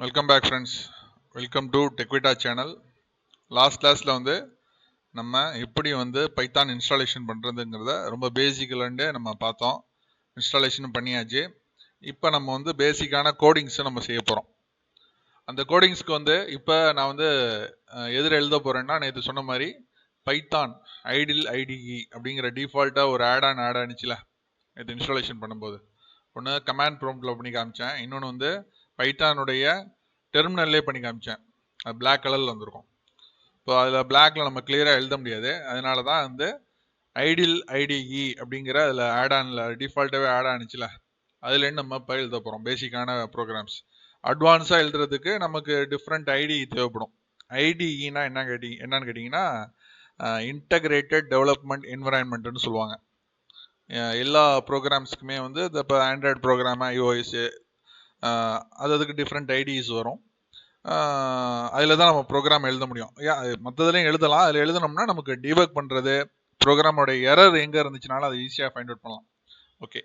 Welcome back friends. Welcome to டெக்விட்டா channel. Last கிளாஸில் வந்து நம்ம எப்படி வந்து பைத்தான் இன்ஸ்டாலேஷன் பண்ணுறதுங்கிறத ரொம்ப பேசிக்கலேருந்தே நம்ம பார்த்தோம். இன்ஸ்டாலேஷனும் பண்ணியாச்சு. இப்போ நம்ம வந்து பேசிக்கான கோடிங்ஸை நம்ம செய்ய போகிறோம். அந்த கோடிங்ஸ்க்கு வந்து இப்போ நான் வந்து எதில் எழுத போகிறேன்னா, நேற்று சொன்ன மாதிரி பைத்தான் ஐடில் ஐடிஇ அப்படிங்கிற டிஃபால்ட்டாக ஒரு ஆட் ஆனிச்சுல இது இன்ஸ்டாலேஷன் பண்ணும்போது ஒன்று கமாண்ட் ப்ராம்ப்டில் பண்ணி காமிச்சேன். இன்னொன்று வந்து பைத்தானுடைய டெர்மினல்லே பண்ணி காமிச்சேன். அது பிளாக் கலரில் வந்திருக்கும். இப்போ அதில் பிளாக்ல நம்ம கிளியராக எழுத முடியாது. அதனால தான் வந்து ஐடில் ஐடிஇ அப்படிங்கிற அதில் ஆட் ஆனில் டிஃபால்ட்டாகவே ஆட் ஆனிச்சுல அதுலேருந்து நம்ம இப்போ எழுத போகிறோம். பேசிக்கான ப்ரோக்ராம்ஸ். அட்வான்ஸாக எழுதுறதுக்கு நமக்கு டிஃப்ரெண்ட் ஐடி தேவைப்படும். ஐடிஇனா என்னன்னு கேட்டிங்கன்னா இன்டகிரேட்டட் டெவலப்மெண்ட் என்விரான்மெண்ட்னு சொல்லுவாங்க. எல்லா ப்ரோக்ராம்ஸுக்குமே வந்து இப்போ ஆண்ட்ராய்டு ப்ரோக்ராம், ஐஓஎஸ் அதுக்கு டிஃப்ரெண்ட் ஐடிஸ் வரும். அதில் தான் நம்ம ப்ரோக்ராம் எழுத முடியும். மற்றதுலையும் எழுதலாம். அதில் எழுதணும்னா நமக்கு டிபக் பண்ணுறது, ப்ரோக்ராமோட எரர் எங்கே இருந்துச்சுனாலும் அதை ஈஸியாக ஃபைண்ட் அவுட் பண்ணலாம். ஓகே,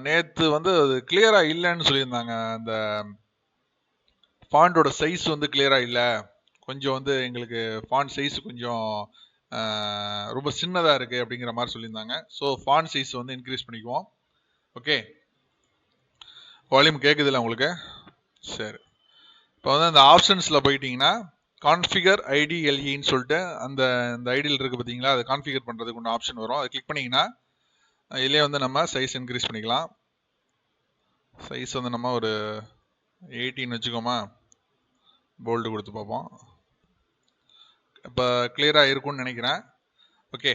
நேற்று வந்து அது கிளியராக இல்லைன்னு சொல்லியிருந்தாங்க. அந்த ஃபாண்டோட சைஸ் வந்து கிளியராக இல்லை, கொஞ்சம் வந்து எங்களுக்கு ஃபாண்ட் சைஸ் கொஞ்சம் ரொம்ப சின்னதாக இருக்குது அப்படிங்கிற மாதிரி சொல்லியிருந்தாங்க. ஸோ ஃபாண்ட் சைஸ் வந்து இன்க்ரீஸ் பண்ணிக்குவோம். ஓகே, வால்யூம் கேட்குதுல்ல உங்களுக்கு? சரி. இப்போ வந்து அந்த ஆப்ஷன்ஸில் போயிட்டீங்கன்னா கான்ஃபிகர் ஐடிஎல்இன்னு சொல்லிட்டு அந்த ஐடியில் இருக்குது பார்த்தீங்களா, அதை கான்ஃபிகர் பண்ணுறதுக்கு ஒன்று ஆப்ஷன் வரும். அதை கிளிக் பண்ணிங்கன்னா இதுலேயே வந்து நம்ம சைஸ் இன்க்ரீஸ் பண்ணிக்கலாம். சைஸ் வந்து நம்ம ஒரு 18 வச்சுக்கோமா, போல்டு கொடுத்து பார்ப்போம். இப்போ கிளியராக இருக்கும்னு நினைக்கிறேன். ஓகே,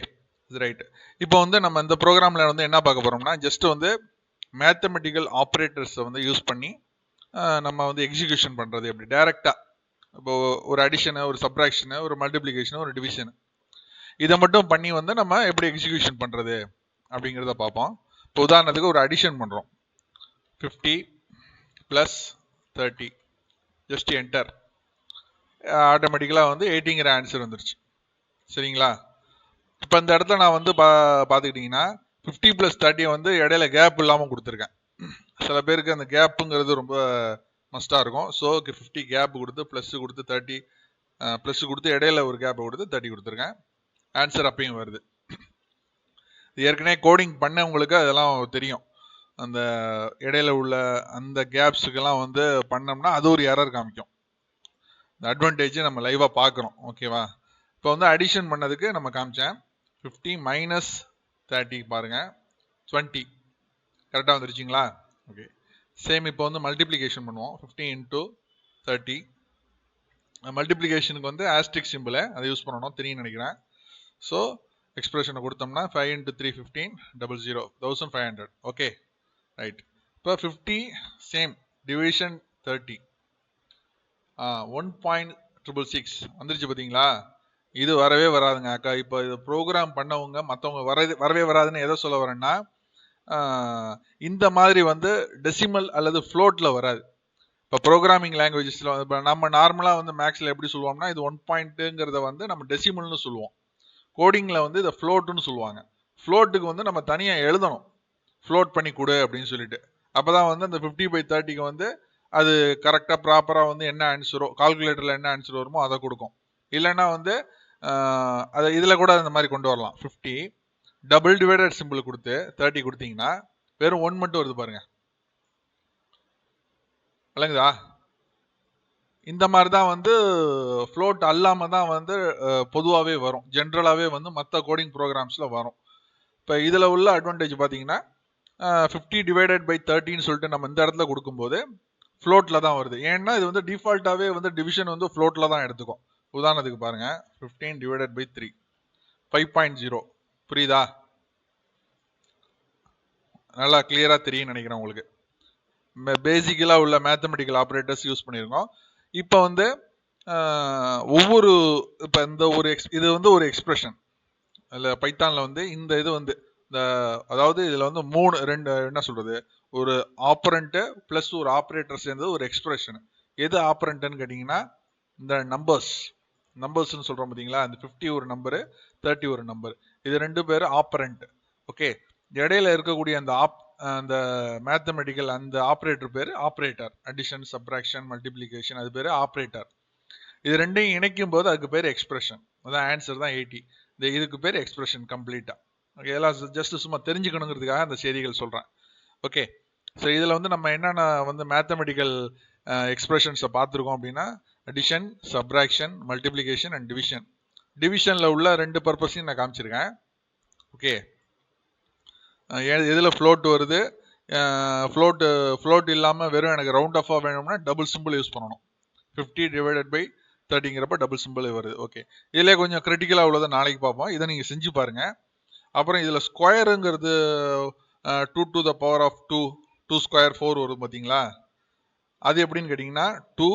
இது ரைட்டு. இப்போ வந்து நம்ம இந்த ப்ரோக்ராமில் வந்து என்ன பார்க்க போகிறோம்னா, ஜஸ்ட் வந்து மேத்தமெட்டிக்கல் ஆப்ரேட்டர்ஸை வந்து யூஸ் பண்ணி நம்ம வந்து எக்ஸிக்யூஷன் பண்ணுறது எப்படி டைரெக்டாக. இப்போ ஒரு அடிஷனு, ஒரு சப்ராக்ஷனு, ஒரு மல்டிப்ளிகேஷனு, ஒரு டிவிஷனு, இதை மட்டும் பண்ணி வந்து நம்ம எப்படி எக்ஸிக்யூஷன் பண்ணுறது அப்படிங்கிறத பார்ப்போம். இப்போ உதாரணத்துக்கு ஒரு அடிஷன் பண்ணுறோம். 50 + 30, ஜஸ்ட் என்டர். ஆட்டோமேட்டிக்கலாக வந்து 80ங்கிற ஆன்சர் வந்துருச்சு. சரிங்களா? இப்போ இந்த இடத்துல நான் வந்து பார்த்துக்கிட்டிங்கன்னா 50 + 30 வந்து இடையில கேப் இல்லாமல் கொடுத்துருக்கேன். சில பேருக்கு அந்த கேப்புங்கிறது ரொம்ப மஸ்டாக இருக்கும். ஸோ 50 கேப் கொடுத்து ப்ளஸ் கொடுத்து 30 ப்ளஸ் கொடுத்து இடையில ஒரு கேப்பை கொடுத்து 30 கொடுத்துருக்கேன். ஆன்சர் அப்பயும் வருது. ஏற்கனவே கோடிங் பண்ணவங்களுக்கு அதெல்லாம் தெரியும். அந்த இடையில உள்ள அந்த கேப்ஸுக்கெல்லாம் வந்து பண்ணோம்னா அது ஒரு எரர் காமிக்கும். இந்த அட்வான்டேஜ் நம்ம லைவாக பார்க்குறோம். ஓகேவா? இப்போ வந்து அடிஷன் பண்ணதுக்கு நம்ம காமிச்சேன். 50 - 30 பாருங்கள், 20 கரெக்டாக வந்துருச்சிங்களா? ஓகே, சேம் இப்போ வந்து மல்டிப்ளிகேஷன் பண்ணுவோம். 15 × 30. மல்டிப்ளிகேஷனுக்கு வந்து ஆஸ்ட்ரிக் சிம்பிளை அதை யூஸ் பண்ணணும், தெரியும் நினைக்கிறேன். ஸோ எக்ஸ்பிரஷனை கொடுத்தோம்னா 5 × 3 15 00 1500. Okay, right. இப்போ 50 சேம் டிவிஷன் 30 1.666 வந்துருச்சு பார்த்தீங்களா? இது வரவே வராதுங்க அக்கா. இப்போ இது ப்ரோக்ராம் பண்ணவங்க மற்றவங்க வரவே வராதுன்னு எதை சொல்ல வரேன்னா, இந்த மாதிரி வந்து டெசிமல் அல்லது ஃப்ளோட்டில் வராது. இப்போ ப்ரோக்ராமிங் லாங்குவேஜஸில் இப்போ நம்ம நார்மலாக வந்து மேக்ஸில் எப்படி சொல்லுவோம்னா, இது 1 பாயிண்ட்டுங்கிறத வந்து நம்ம டெசிமல்னு சொல்லுவோம். கோடிங்கில் வந்து இதை ஃப்ளோட்டுன்னு சொல்லுவாங்க. ஃப்ளோட்டுக்கு வந்து நம்ம தனியாக எழுதணும், ஃப்ளோட் பண்ணி கொடு அப்படின்னு சொல்லிட்டு. அப்போ தான் வந்து அந்த 50/30க்கு வந்து அது கரெக்டாக ப்ராப்பராக வந்து என்ன ஆன்சரோ, கால்குலேட்டரில் என்ன ஆன்சர் வருமோ அதை கொடுக்கும். இல்லைன்னா வந்து அதை இதில் கூட அந்த மாதிரி கொண்டு வரலாம். 50 டபுள் டிவைடட் சிம்பிள் கொடுத்து 30 கொடுத்தீங்கன்னா வெறும் 1 மட்டும் வருது பாருங்க. இல்லைங்களா? இந்த மாதிரி தான் வந்து ஃப்ளோட் அல்லாமல் தான் வந்து பொதுவாகவே வரும். ஜென்ரலாகவே வந்து மற்ற கோடிங் ப்ரோக்ராம்ஸில் வரும். இப்போ இதில் உள்ள அட்வான்டேஜ் பார்த்தீங்கன்னா 50/30ன்னு சொல்லிட்டு நம்ம இந்த இடத்துல கொடுக்கும்போது ஃப்ளோட்டில் தான் வருது. ஏன்னா இது வந்து டிஃபால்ட்டாகவே வந்து டிவிஷன் வந்து ஃப்ளோட்டில் தான் எடுத்துக்கும். உதாரணத்துக்கு பாருங்கள், 15/3 5.0. புரியுதா? நல்லா கிளியராக தெரியும் நினைக்கிறேன் உங்களுக்கு. பேசிக்கலாக உள்ள மேத்தமெட்டிக்கல் ஆப்ரேட்டர்ஸ் யூஸ் பண்ணியிருக்கோம். இப்போ வந்து ஒவ்வொரு இப்போ இந்த ஒரு இது வந்து ஒரு எக்ஸ்பிரஷன் அதில் பைத்தானில் வந்து இந்த இது வந்து இந்த அதாவது இதில் வந்து ரெண்டு என்ன சொல்கிறது, ஒரு ஆப்பரண்ட்டு ப்ளஸ் ஒரு ஆப்ரேட்டர் சேர்ந்தது ஒரு எக்ஸ்பிரஷன். எது ஆப்பரண்ட்டுன்னு கேட்டிங்கன்னா இந்த நம்பர்ஸ்ன்னு சொல்கிறோம் பார்த்தீங்களா, இந்த 50 ஒரு நம்பரு, 30 ஒரு நம்பர், இது ரெண்டு பேர் ஆப்பரண்ட். ஓகே, இடையில இருக்கக்கூடிய அந்த அந்த மேத்தமெட்டிக்கல் அந்த ஆப்ரேட்டர் பேர் ஆப்ரேட்டர். அடிஷன், சப்ராக்ஷன், மல்டிப்ளிகேஷன் அது பேர் ஆப்ரேட்டர். இது ரெண்டையும் இணைக்கும் போது அதுக்கு பேர் எக்ஸ்பிரஷன். அதான் ஆன்சர் தான் 80. இதுக்கு பேர் எக்ஸ்பிரஷன் கம்ப்ளீட்டா. ஓகே, இதெல்லாம் ஜஸ்ட் சும்மா தெரிஞ்சுக்கணுங்கிறதுக்காக அந்த செய்திகள் சொல்றேன். ஓகே, ஸோ இதில் வந்து நம்ம என்னென்ன வந்து மேத்தமெட்டிக்கல் எக்ஸ்பிரஷன்ஸை பார்த்துருக்கோம் அப்படின்னா addition, subtraction, multiplication and division. டிவிஷனில் உள்ள 2 பர்பஸையும் நான் காமிச்சிருக்கேன். ஓகே, எதில் ஃப்ளோட் வருது, ஃப்ளோட் இல்லாமல் வெறும் எனக்கு ரவுண்ட் ஆஃபாக வேணும்னா டபுள் சிம்பிள் யூஸ் பண்ணணும். 50 டிவைடட் பை 30ங்கிறப்ப டபுள் சிம்பிள் வருது. ஓகே, இதிலே கொஞ்சம் கிரிட்டிக்கலாக உள்ளதை நாளைக்கு பார்ப்போம். இதை நீங்கள் செஞ்சு பாருங்க. அப்புறம் இதில் ஸ்கொயருங்கிறது 2 to the power of 2 square 4 வரும் பார்த்தீங்களா? அது எப்படின்னு கேட்டிங்கன்னா 2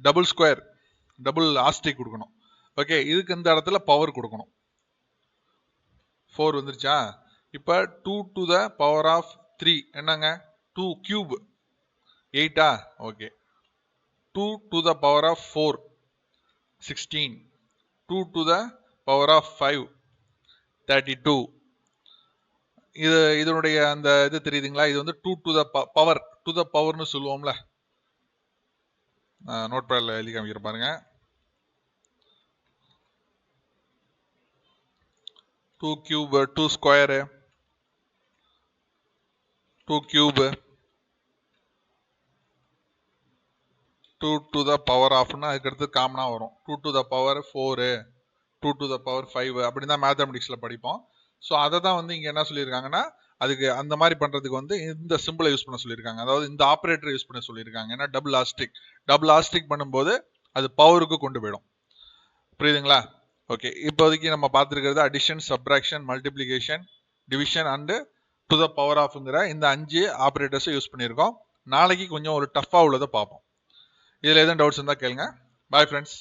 டபுள் ஸ்கொயர் டபுள் ஆஸ்டிக் கொடுக்கணும். ஓகே, இதுக்கு இந்த இடத்துல பவர் கொடுக்கணும். 4 வந்துருச்சா? இப்போ 2 to the power of 3 என்னங்க? 2 கியூப் 8ஆ? Okay, 2 to the power of 4 16, 2 to the power of 5 32. இதனுடைய அந்த இது தெரியுதுங்களா? இது வந்து 2 to the power, to the powerன்னு சொல்லுவோம்ல. நோட் பேட்ல எழுதி காமிக்கிற பாருங்க. 2 cube 2 square 2 cube 2 to the power ஆஃப்னா அதுக்கு அடுத்து காமனா வரும். 2 to the power 4 2 to the power 5 அப்படின்னு தான் மேத்தமெட்டிக்ஸ்ல படிப்போம். ஸோ அதை தான் வந்து இங்கே என்ன சொல்லியிருக்காங்கன்னா அதுக்கு அந்த மாதிரி பண்ணுறதுக்கு வந்து இந்த சிம்பிளை யூஸ் பண்ண சொல்லியிருக்காங்க. அதாவது இந்த ஆப்ரேட்டரை யூஸ் பண்ண சொல்லியிருக்காங்க. ஏன்னா டபுள் ஆஸ்டிக் பண்ணும்போது அது பவருக்கு கொண்டு போயிடும். புரியுதுங்களா? ஓகே, இப்போதைக்கு நம்ம பார்த்துருக்கிறது addition, subtraction, multiplication, division and to the power ஆஃப்ங்கிற இந்த 5 ஆப்ரேட்டர்ஸை யூஸ் பண்ணியிருக்கோம். நாளைக்கு கொஞ்சம் ஒரு டஃப்பாக உள்ளதை பார்ப்போம். இதில் எதுவும் டவுட்ஸ் இருந்தால் கேளுங்க. Bye friends.